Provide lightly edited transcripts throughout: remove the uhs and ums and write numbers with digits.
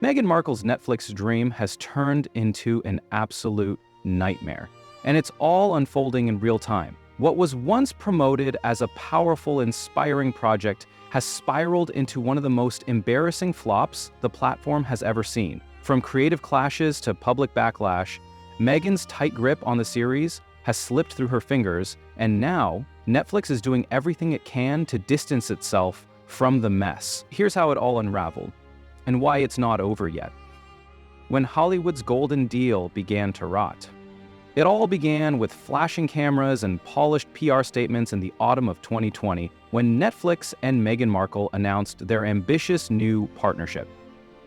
Meghan Markle's Netflix dream has turned into an absolute nightmare, and it's all unfolding in real time. What was once promoted as a powerful, inspiring project has spiraled into one of the most embarrassing flops the platform has ever seen. From creative clashes to public backlash, Meghan's tight grip on the series has slipped through her fingers, and now Netflix is doing everything it can to distance itself from the mess. Here's how it all unraveled, and why it's not over yet. When Hollywood's golden deal began to rot. It all began with flashing cameras and polished PR statements in the autumn of 2020, when Netflix and Meghan Markle announced their ambitious new partnership.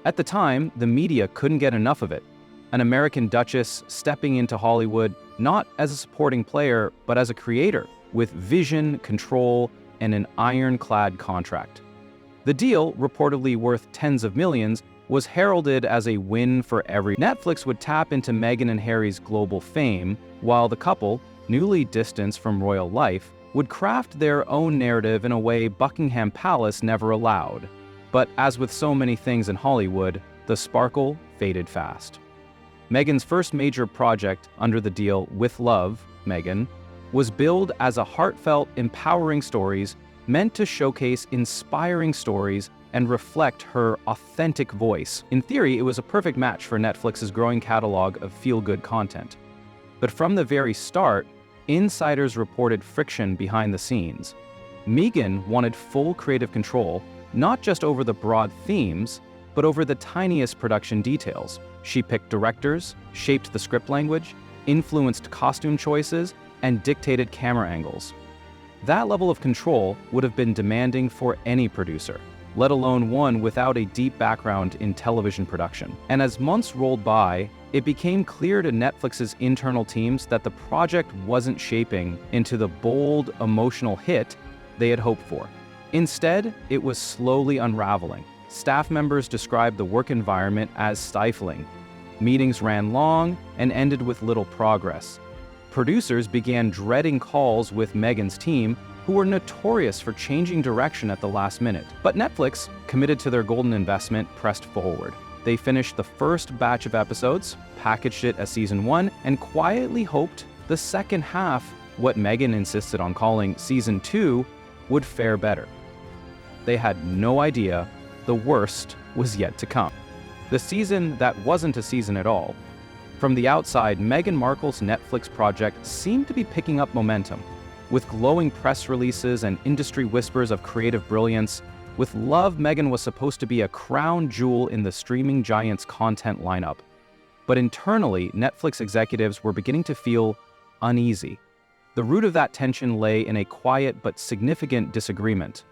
At the time, the media couldn't get enough of it. An American duchess stepping into Hollywood not as a supporting player, but as a creator, with vision, control, and an ironclad contract. The deal, reportedly worth tens of millions, was heralded as a win for everyone. Netflix would tap into Meghan and Harry's global fame, while the couple, newly distanced from royal life, would craft their own narrative in a way Buckingham Palace never allowed. But as with so many things in Hollywood, the sparkle faded fast. Meghan's first major project under the deal, With Love, Meghan, was billed as a heartfelt, empowering stories meant to showcase inspiring stories and reflect her authentic voice. In theory, it was a perfect match for Netflix's growing catalog of feel-good content. But from the very start, insiders reported friction behind the scenes. Meghan wanted full creative control, not just over the broad themes, but over the tiniest production details. She picked directors, shaped the script language, influenced costume choices, and dictated camera angles. That level of control would have been demanding for any producer, let alone one without a deep background in television production. And as months rolled by, it became clear to Netflix's internal teams that the project wasn't shaping into the bold, emotional hit they had hoped for. Instead, it was slowly unraveling. Staff members described the work environment as stifling. Meetings ran long and ended with little progress. Producers began dreading calls with Meghan's team, who were notorious for changing direction at the last minute. But Netflix, committed to their golden investment, pressed forward. They finished the first batch of episodes, packaged it as season 1, and quietly hoped the second half, what Meghan insisted on calling season 2, would fare better. They had no idea the worst was yet to come. The season that wasn't a season at all. From the outside, Meghan Markle's Netflix project seemed to be picking up momentum. With glowing press releases and industry whispers of creative brilliance, With Love, Meghan was supposed to be a crown jewel in the streaming giant's content lineup. But internally, Netflix executives were beginning to feel uneasy. The root of that tension lay in a quiet but significant disagreement.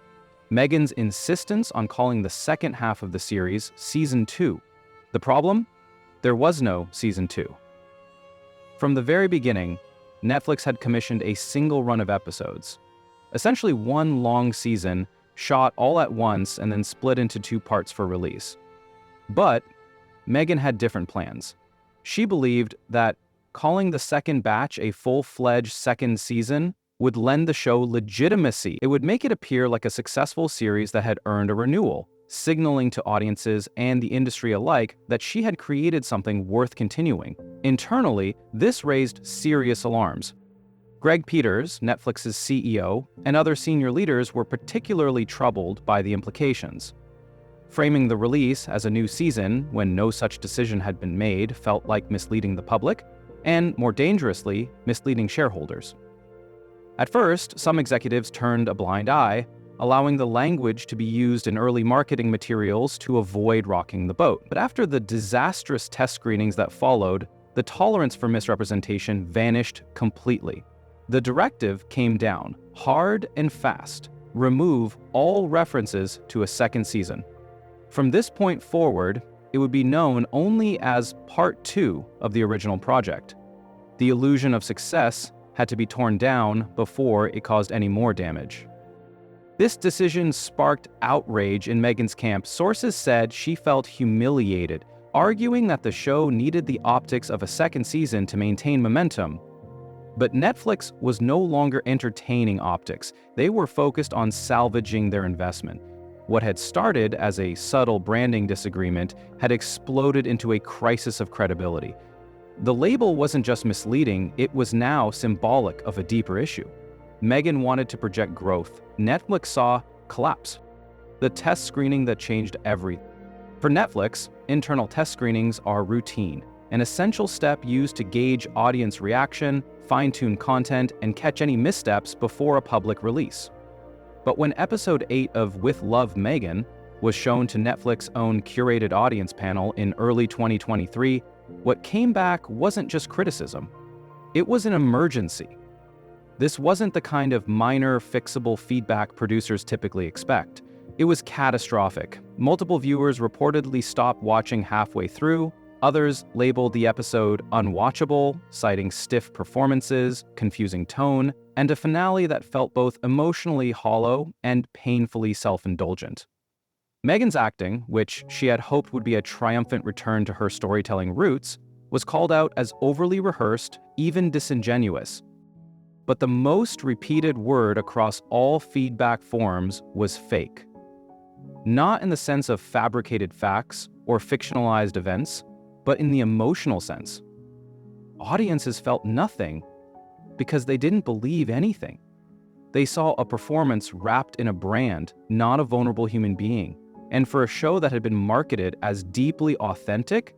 Meghan's insistence on calling the second half of the series Season 2. The problem? There was no Season 2. From the very beginning, Netflix had commissioned a single run of episodes, essentially one long season, shot all at once and then split into 2 parts for release. But Meghan had different plans. She believed that calling the second batch a full-fledged second season would lend the show legitimacy. It would make it appear like a successful series that had earned a renewal, signaling to audiences and the industry alike that she had created something worth continuing. Internally, this raised serious alarms. Greg Peters, Netflix's CEO, and other senior leaders were particularly troubled by the implications. Framing the release as a new season when no such decision had been made felt like misleading the public, and more dangerously, misleading shareholders. At first, some executives turned a blind eye, allowing the language to be used in early marketing materials to avoid rocking the boat. But after the disastrous test screenings that followed, the tolerance for misrepresentation vanished completely. The directive came down, hard and fast: remove all references to a second season. From this point forward, it would be known only as Part 2 of the original project. The illusion of success had to be torn down before it caused any more damage. This decision sparked outrage in Meghan's camp. Sources said she felt humiliated, arguing that the show needed the optics of a second season to maintain momentum. But Netflix was no longer entertaining optics. They were focused on salvaging their investment. What had started as a subtle branding disagreement had exploded into a crisis of credibility. The label wasn't just misleading, it was now symbolic of a deeper issue. Meghan wanted to project growth. Netflix saw collapse. The test screening that changed everything. For Netflix, internal test screenings are routine, an essential step used to gauge audience reaction, fine-tune content, and catch any missteps before a public release. But when episode 8 of With Love, Meghan was shown to Netflix's own curated audience panel in early 2023, what came back wasn't just criticism. It was an emergency. This wasn't the kind of minor, fixable feedback producers typically expect. It was catastrophic. Multiple viewers reportedly stopped watching halfway through. Others labeled the episode unwatchable, citing stiff performances, confusing tone, and a finale that felt both emotionally hollow and painfully self-indulgent. Meghan's acting, which she had hoped would be a triumphant return to her storytelling roots, was called out as overly rehearsed, even disingenuous. But the most repeated word across all feedback forums was fake. Not in the sense of fabricated facts or fictionalized events, but in the emotional sense. Audiences felt nothing because they didn't believe anything. They saw a performance wrapped in a brand, not a vulnerable human being. And for a show that had been marketed as deeply authentic,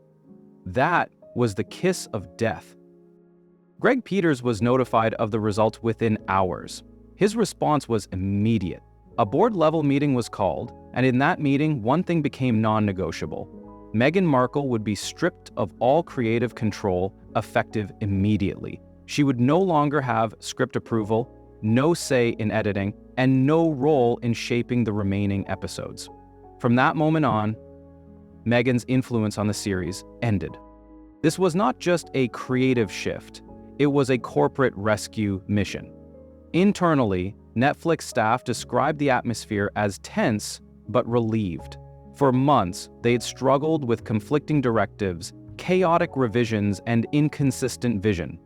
that was the kiss of death. Greg Peters was notified of the results within hours. His response was immediate. A board-level meeting was called, and in that meeting, one thing became non-negotiable. Meghan Markle would be stripped of all creative control, effective immediately. She would no longer have script approval, no say in editing, and no role in shaping the remaining episodes. From that moment on, Meghan's influence on the series ended. This was not just a creative shift, it was a corporate rescue mission. Internally, Netflix staff described the atmosphere as tense but relieved. For months, they had struggled with conflicting directives, chaotic revisions, and inconsistent vision.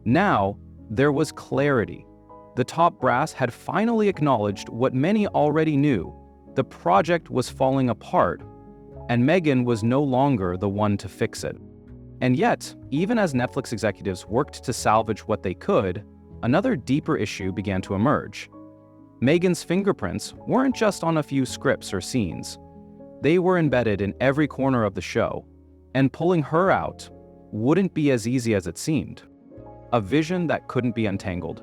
Now, there was clarity. The top brass had finally acknowledged what many already knew. The project was falling apart, and Meghan was no longer the one to fix it. And yet, even as Netflix executives worked to salvage what they could, another deeper issue began to emerge. Meghan's fingerprints weren't just on a few scripts or scenes. They were embedded in every corner of the show, and pulling her out wouldn't be as easy as it seemed. A vision that couldn't be untangled.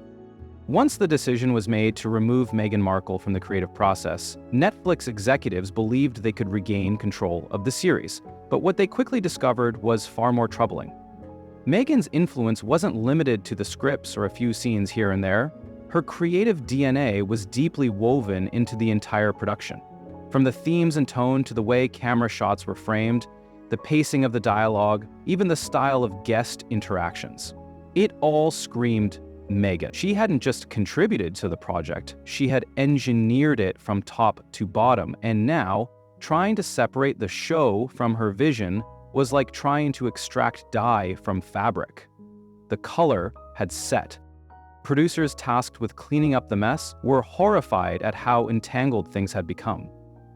Once the decision was made to remove Meghan Markle from the creative process, Netflix executives believed they could regain control of the series. But what they quickly discovered was far more troubling. Meghan's influence wasn't limited to the scripts or a few scenes here and there. Her creative DNA was deeply woven into the entire production. From the themes and tone to the way camera shots were framed, the pacing of the dialogue, even the style of guest interactions. It all screamed Meghan. She hadn't just contributed to the project, she had engineered it from top to bottom, and now, trying to separate the show from her vision was like trying to extract dye from fabric. The color had set. Producers tasked with cleaning up the mess were horrified at how entangled things had become.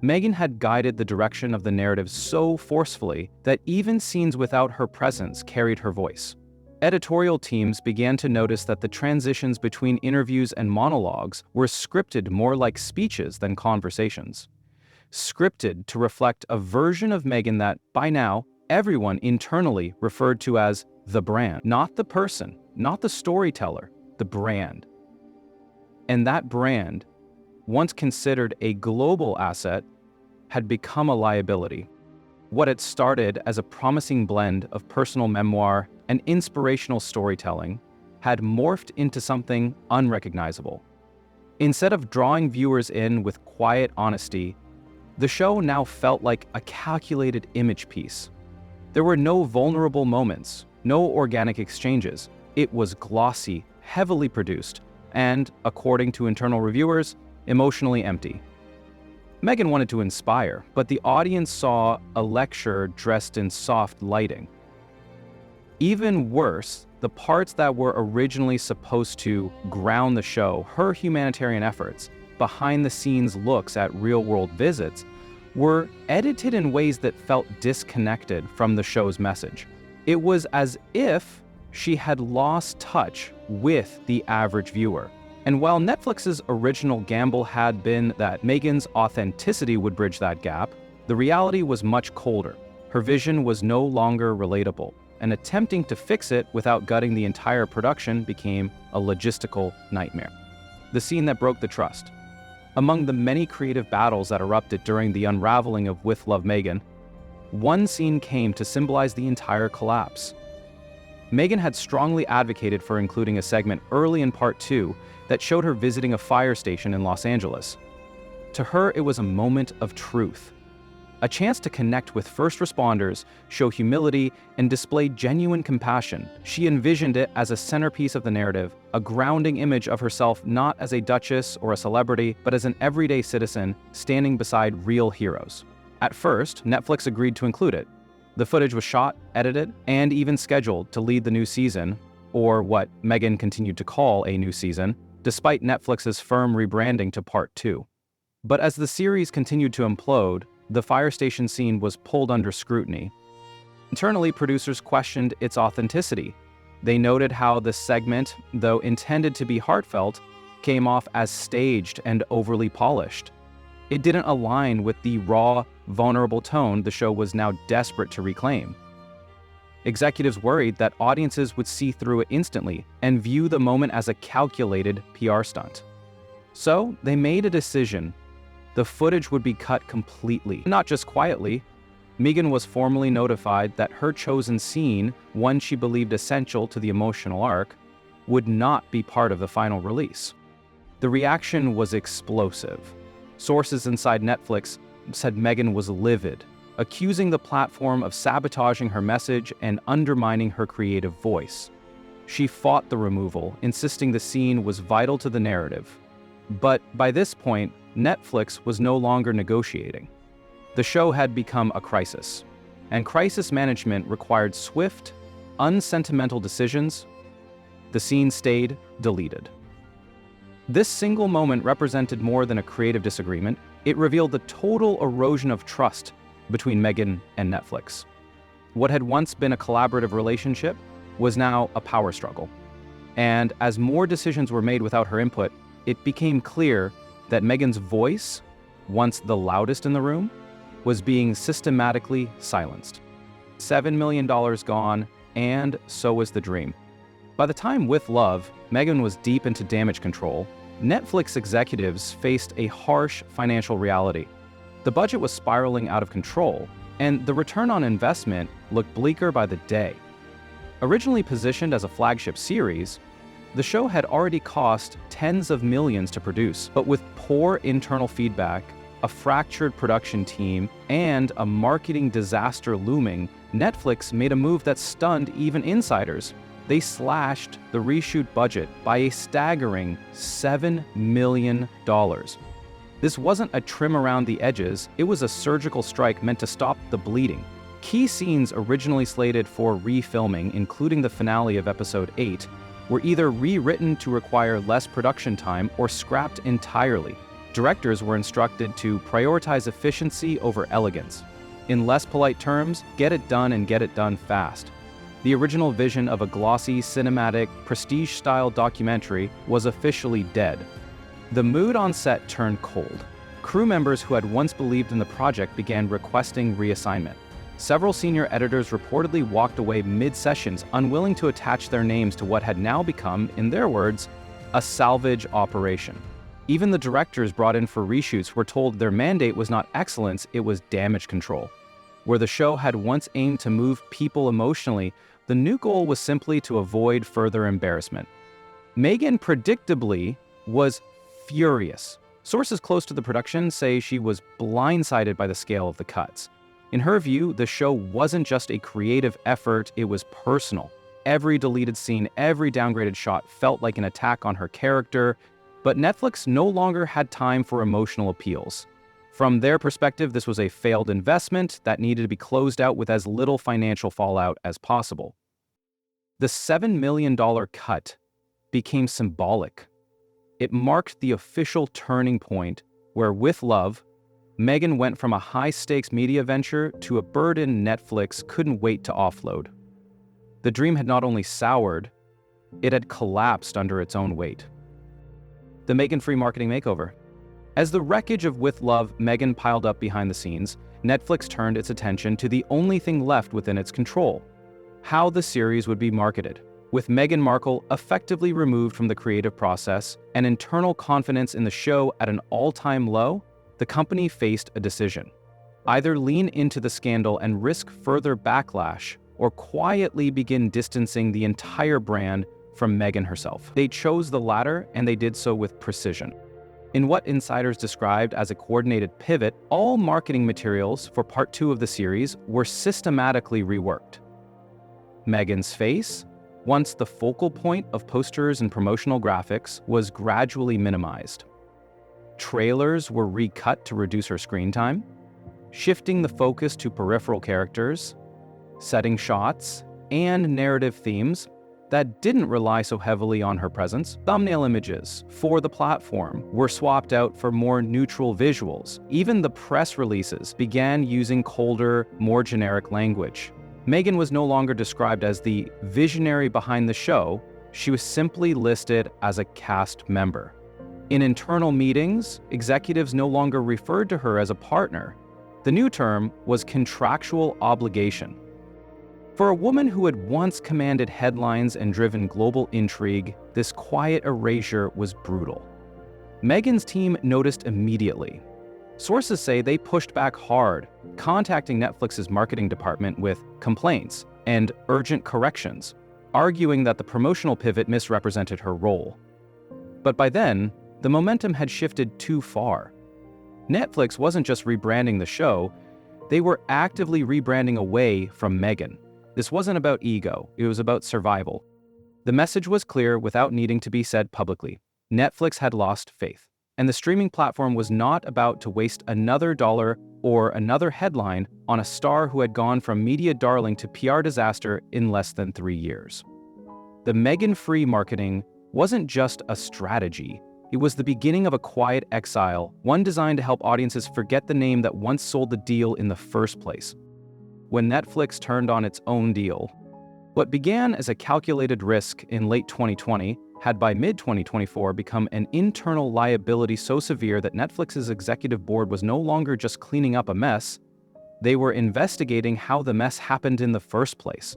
Meghan had guided the direction of the narrative so forcefully that even scenes without her presence carried her voice. Editorial teams began to notice that the transitions between interviews and monologues were scripted more like speeches than conversations. Scripted to reflect a version of Meghan that, by now, everyone internally referred to as the brand. Not the person, not the storyteller, the brand. And that brand, once considered a global asset, had become a liability. What had started as a promising blend of personal memoir and inspirational storytelling had morphed into something unrecognizable. Instead of drawing viewers in with quiet honesty, the show now felt like a calculated image piece. There were no vulnerable moments, no organic exchanges. It was glossy, heavily produced, and, according to internal reviewers, emotionally empty. Meghan wanted to inspire, but the audience saw a lecture dressed in soft lighting. Even worse, the parts that were originally supposed to ground the show, her humanitarian efforts, behind-the-scenes looks at real-world visits, were edited in ways that felt disconnected from the show's message. It was as if she had lost touch with the average viewer. And while Netflix's original gamble had been that Meghan's authenticity would bridge that gap, the reality was much colder. Her vision was no longer relatable, and attempting to fix it without gutting the entire production became a logistical nightmare. The scene that broke the trust. Among the many creative battles that erupted during the unraveling of With Love Meghan, one scene came to symbolize the entire collapse. Meghan had strongly advocated for including a segment early in Part 2 that showed her visiting a fire station in Los Angeles. To her, it was a moment of truth, a chance to connect with first responders, show humility, and display genuine compassion. She envisioned it as a centerpiece of the narrative, a grounding image of herself not as a duchess or a celebrity, but as an everyday citizen standing beside real heroes. At first, Netflix agreed to include it. The footage was shot, edited, and even scheduled to lead the new season, or what Meghan continued to call a new season, despite Netflix's firm rebranding to Part 2. But as the series continued to implode, the fire station scene was pulled under scrutiny. Internally, producers questioned its authenticity. They noted how the segment, though intended to be heartfelt, came off as staged and overly polished. It didn't align with the raw, vulnerable tone the show was now desperate to reclaim. Executives worried that audiences would see through it instantly and view the moment as a calculated PR stunt. So they made a decision. The footage would be cut completely. Not just quietly, Meghan was formally notified that her chosen scene, one she believed essential to the emotional arc, would not be part of the final release. The reaction was explosive. Sources inside Netflix said Meghan was livid, accusing the platform of sabotaging her message and undermining her creative voice. She fought the removal, insisting the scene was vital to the narrative. But by this point, Netflix was no longer negotiating. The show had become a crisis, and crisis management required swift, unsentimental decisions. The scene stayed deleted. This single moment represented more than a creative disagreement. It revealed the total erosion of trust between Meghan and Netflix. What had once been a collaborative relationship was now a power struggle. And as more decisions were made without her input, it became clear that Meghan's voice, once the loudest in the room, was being systematically silenced. $7 million gone, and so was the dream. By the time With Love, Meghan was deep into damage control. Netflix executives faced a harsh financial reality. The budget was spiraling out of control, and the return on investment looked bleaker by the day. Originally positioned as a flagship series, the show had already cost tens of millions to produce, but with poor internal feedback, a fractured production team, and a marketing disaster looming, Netflix made a move that stunned even insiders. They slashed the reshoot budget by a staggering $7 million. This wasn't a trim around the edges, it was a surgical strike meant to stop the bleeding. Key scenes originally slated for refilming, including the finale of episode 8, were either rewritten to require less production time or scrapped entirely. Directors were instructed to prioritize efficiency over elegance. In less polite terms, get it done and get it done fast. The original vision of a glossy, cinematic, prestige-style documentary was officially dead. The mood on set turned cold. Crew members who had once believed in the project began requesting reassignment. Several senior editors reportedly walked away mid-sessions, unwilling to attach their names to what had now become, in their words, a salvage operation. Even the directors brought in for reshoots were told their mandate was not excellence, it was damage control. Where the show had once aimed to move people emotionally, the new goal was simply to avoid further embarrassment. Meghan predictably was furious. Sources close to the production say she was blindsided by the scale of the cuts. In her view, the show wasn't just a creative effort, it was personal. Every deleted scene, every downgraded shot felt like an attack on her character, but Netflix no longer had time for emotional appeals. From their perspective, this was a failed investment that needed to be closed out with as little financial fallout as possible. The $7 million cut became symbolic. It marked the official turning point where, with love, Meghan went from a high-stakes media venture to a burden Netflix couldn't wait to offload. The dream had not only soured, it had collapsed under its own weight. The Meghan free marketing makeover. As the wreckage of With Love Meghan piled up behind the scenes, Netflix turned its attention to the only thing left within its control: how the series would be marketed. With Meghan Markle effectively removed from the creative process and internal confidence in the show at an all-time low, the company faced a decision: either lean into the scandal and risk further backlash, or quietly begin distancing the entire brand from Meghan herself. They chose the latter, and they did so with precision. In what insiders described as a coordinated pivot, all marketing materials for Part 2 of the series were systematically reworked. Meghan's face, once the focal point of posters and promotional graphics, was gradually minimized. Trailers were recut to reduce her screen time, shifting the focus to peripheral characters, setting shots, and narrative themes that didn't rely so heavily on her presence. Thumbnail images for the platform were swapped out for more neutral visuals. Even the press releases began using colder, more generic language. Meghan was no longer described as the visionary behind the show. She was simply listed as a cast member. In internal meetings, executives no longer referred to her as a partner. The new term was contractual obligation. For a woman who had once commanded headlines and driven global intrigue, this quiet erasure was brutal. Meghan's team noticed immediately. Sources say they pushed back hard, contacting Netflix's marketing department with complaints and urgent corrections, arguing that the promotional pivot misrepresented her role. But by then, the momentum had shifted too far. Netflix wasn't just rebranding the show, they were actively rebranding away from Meghan. This wasn't about ego, it was about survival. The message was clear without needing to be said publicly. Netflix had lost faith, and the streaming platform was not about to waste another dollar or another headline on a star who had gone from media darling to PR disaster in less than 3 years. The Meghan-free marketing wasn't just a strategy, it was the beginning of a quiet exile, one designed to help audiences forget the name that once sold the deal in the first place. When Netflix turned on its own deal, what began as a calculated risk in late 2020 had by mid-2024 become an internal liability so severe that Netflix's executive board was no longer just cleaning up a mess, they were investigating how the mess happened in the first place.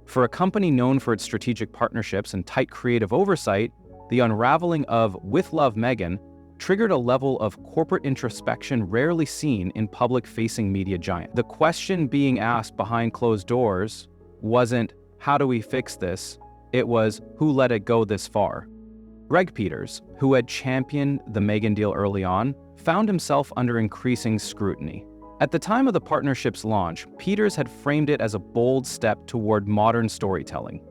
For a company known for its strategic partnerships and tight creative oversight, the unraveling of With Love Meghan triggered a level of corporate introspection rarely seen in public-facing media giants. The question being asked behind closed doors wasn't, "How do we fix this?" It was, "Who let it go this far?" Greg Peters, who had championed the Meghan deal early on, found himself under increasing scrutiny. At the time of the partnership's launch, Peters had framed it as a bold step toward modern storytelling.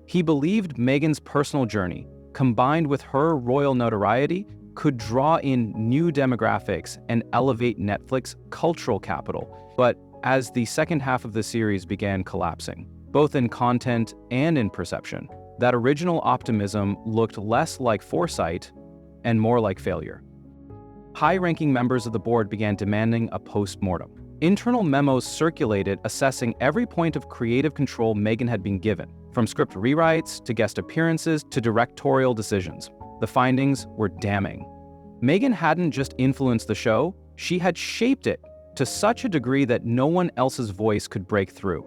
He believed Meghan's personal journey, combined with her royal notoriety, could draw in new demographics and elevate Netflix cultural capital. But as the second half of the series began collapsing, both in content and in perception, that original optimism looked less like foresight and more like failure. High-ranking members of the board began demanding a post-mortem. Internal memos circulated assessing every point of creative control Meghan had been given, from script rewrites to guest appearances to directorial decisions. The findings were damning. Meghan hadn't just influenced the show, she had shaped it to such a degree that no one else's voice could break through.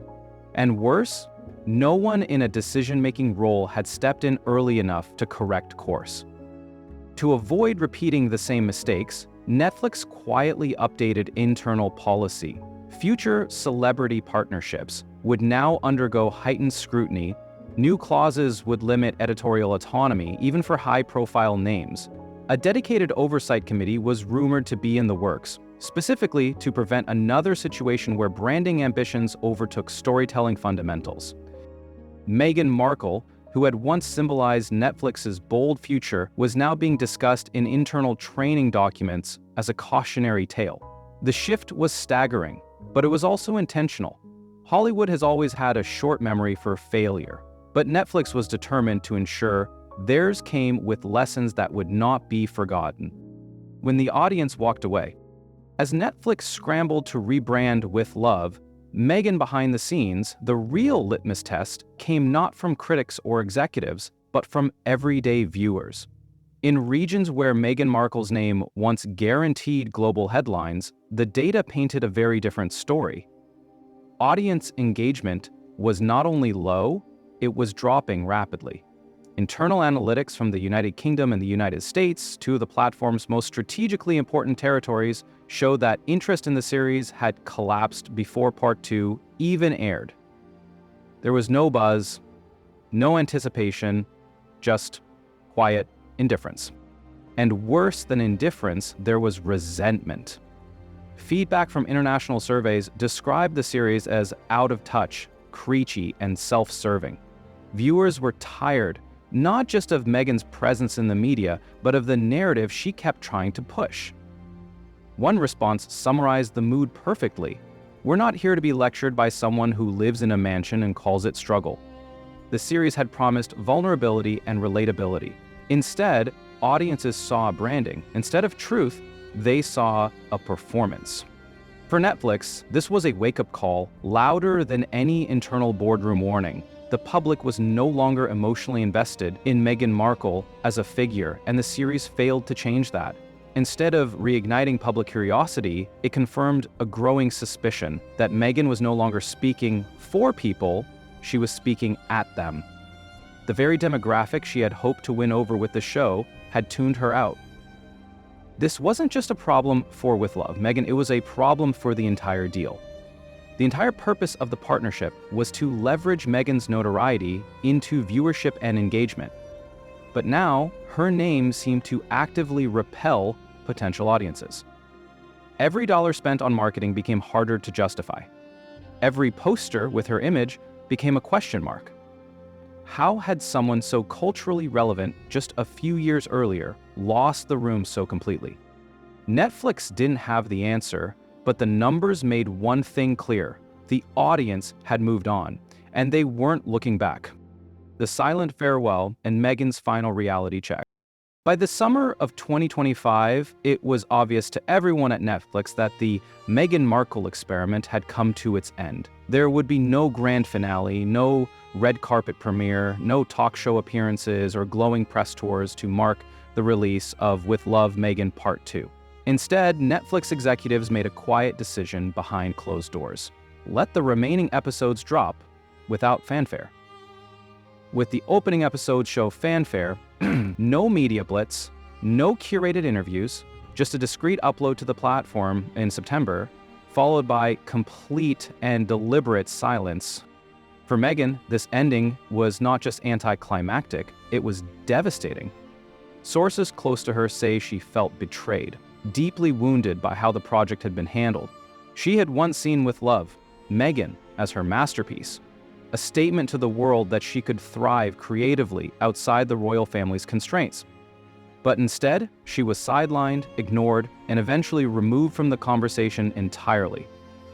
And worse, no one in a decision-making role had stepped in early enough to correct course. To avoid repeating the same mistakes, Netflix quietly updated internal policy. Future celebrity partnerships would now undergo heightened scrutiny. New clauses would limit editorial autonomy, even for high-profile names. A dedicated oversight committee was rumored to be in the works, specifically to prevent another situation where branding ambitions overtook storytelling fundamentals. Meghan Markle, who had once symbolized Netflix's bold future, was now being discussed in internal training documents as a cautionary tale. The shift was staggering, but it was also intentional. Hollywood has always had a short memory for failure, but Netflix was determined to ensure theirs came with lessons that would not be forgotten. When the audience walked away, as Netflix scrambled to rebrand With Love, Meghan behind the scenes, the real litmus test came not from critics or executives, but from everyday viewers. In regions where Meghan Markle's name once guaranteed global headlines, the data painted a very different story. Audience engagement was not only low, it was dropping rapidly. Internal analytics from the United Kingdom and the United States, two of the platform's most strategically important territories, showed that interest in the series had collapsed before Part 2 even aired. There was no buzz, no anticipation, just quiet indifference. And worse than indifference, there was resentment. Feedback from international surveys described the series as out of touch, preachy, and self-serving. Viewers were tired, not just of Meghan's presence in the media, but of the narrative she kept trying to push. One response summarized the mood perfectly. "We're not here to be lectured by someone who lives in a mansion and calls it struggle." The series had promised vulnerability and relatability. Instead, audiences saw branding. Instead of truth, they saw a performance. For Netflix, this was a wake-up call louder than any internal boardroom warning. The public was no longer emotionally invested in Meghan Markle as a figure, and the series failed to change that. Instead of reigniting public curiosity, it confirmed a growing suspicion that Meghan was no longer speaking for people, she was speaking at them. The very demographic she had hoped to win over with the show had tuned her out. This wasn't just a problem for With Love, Meghan, it was a problem for the entire deal. The entire purpose of the partnership was to leverage Meghan's notoriety into viewership and engagement. But now, her name seemed to actively repel potential audiences. Every dollar spent on marketing became harder to justify. Every poster with her image became a question mark. How had someone so culturally relevant just a few years earlier lost the room so completely? Netflix didn't have the answer, but the numbers made one thing clear: the audience had moved on, and they weren't looking back. The silent farewell and Meghan's final reality check. By the summer of 2025, it was obvious to everyone at Netflix that the Meghan Markle experiment had come to its end. There would be no grand finale, no red carpet premiere, no talk show appearances or glowing press tours to mark the release of With Love, Meghan Part 2. Instead, Netflix executives made a quiet decision behind closed doors. Let the remaining episodes drop without fanfare. With the opening episode show fanfare, no media blitz, no curated interviews, just a discreet upload to the platform in September, followed by complete and deliberate silence. For Meghan, this ending was not just anticlimactic, it was devastating. Sources close to her say she felt betrayed, deeply wounded by how the project had been handled. She had once seen With Love, Meghan, as her masterpiece, a statement to the world that she could thrive creatively outside the royal family's constraints. But instead, she was sidelined, ignored, and eventually removed from the conversation entirely.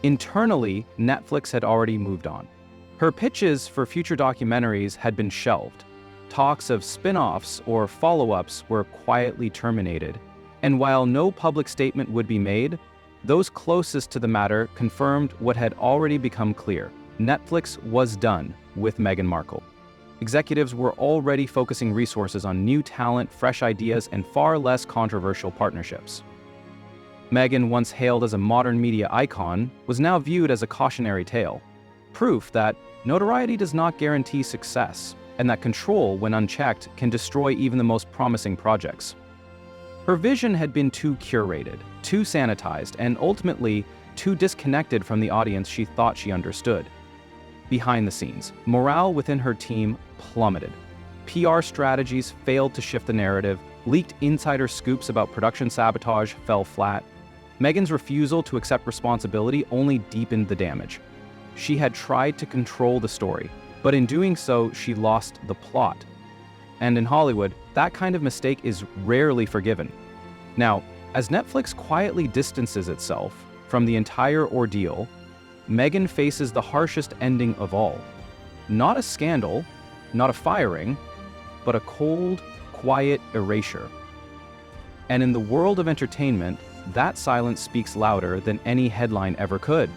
Internally, Netflix had already moved on. Her pitches for future documentaries had been shelved. Talks of spin-offs or follow-ups were quietly terminated. And while no public statement would be made, those closest to the matter confirmed what had already become clear. Netflix was done with Meghan Markle. Executives were already focusing resources on new talent, fresh ideas, and far less controversial partnerships. Meghan, once hailed as a modern media icon, was now viewed as a cautionary tale. Proof that notoriety does not guarantee success, and that control, when unchecked, can destroy even the most promising projects. Her vision had been too curated, too sanitized, and ultimately too disconnected from the audience she thought she understood. Behind the scenes, morale within her team plummeted. PR strategies failed to shift the narrative, leaked insider scoops about production sabotage fell flat. Meghan's refusal to accept responsibility only deepened the damage. She had tried to control the story, but in doing so, she lost the plot. And in Hollywood, that kind of mistake is rarely forgiven. Now, as Netflix quietly distances itself from the entire ordeal, Meghan faces the harshest ending of all. Not a scandal, not a firing, but a cold, quiet erasure. And in the world of entertainment, that silence speaks louder than any headline ever could.